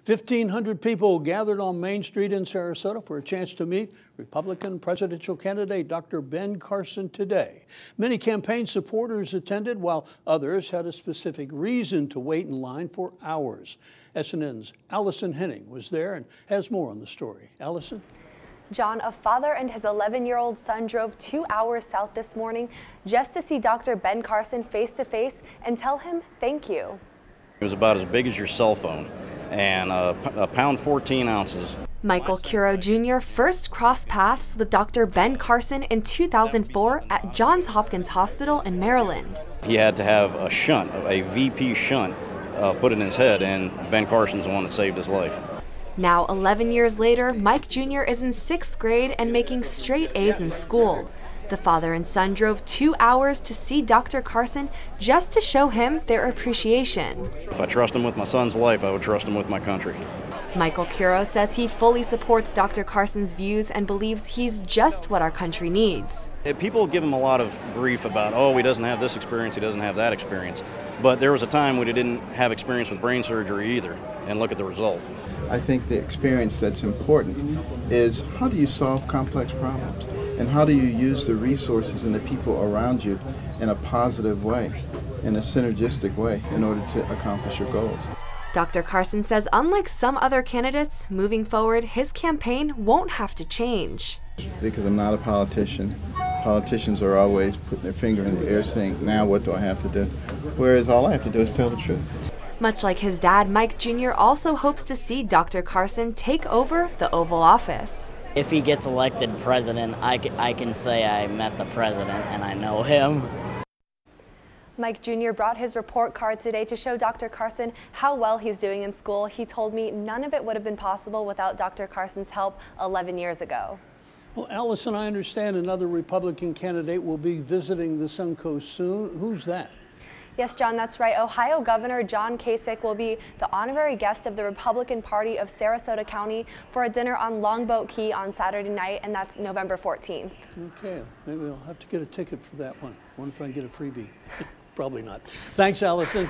1,500 people gathered on Main Street in Sarasota for a chance to meet Republican presidential candidate Dr. Ben Carson today. Many campaign supporters attended, while others had a specific reason to wait in line for hours. SNN's Allison Henning was there and has more on the story. Allison? John, a father and his 11-year-old son drove 2 hours south this morning just to see Dr. Ben Carson face to face and tell him thank you. It was about as big as your cell phone and a pound 14 ounces. Michael Curo Jr. first crossed paths with Dr. Ben Carson in 2004 at Johns Hopkins Hospital in Maryland. He had to have a shunt, a VP shunt, put in his head, and Ben Carson's the one that saved his life. Now, 11 years later, Mike Jr. is in 6th grade and making straight A's in school. The father and son drove 2 hours to see Dr. Carson just to show him their appreciation. If I trust him with my son's life, I would trust him with my country. Michael Curo says he fully supports Dr. Carson's views and believes he's just what our country needs. People give him a lot of grief about, oh, he doesn't have this experience, he doesn't have that experience. But there was a time when he didn't have experience with brain surgery either, and look at the result. I think the experience that's important is, how do you solve complex problems? And how do you use the resources and the people around you in a positive way, in a synergistic way, in order to accomplish your goals? Dr. Carson says unlike some other candidates, moving forward, his campaign won't have to change. Because I'm not a politician. Politicians are always putting their finger in the air saying, now what do I have to do? Whereas all I have to do is tell the truth. Much like his dad, Mike Jr. also hopes to see Dr. Carson take over the Oval Office. If he gets elected president, I can say I met the president and I know him. Mike Jr. brought his report card today to show Dr. Carson how well he's doing in school. He told me none of it would have been possible without Dr. Carson's help 11 years ago. Well, Allison, I understand another Republican candidate will be visiting the Suncoast soon. Who's that? Yes, John, that's right. Ohio Governor John Kasich will be the honorary guest of the Republican Party of Sarasota County for a dinner on Longboat Key on Saturday night, and that's November 14th. Okay, maybe I'll have to get a ticket for that one. What if I get a freebie? Probably not. Thanks, Allison.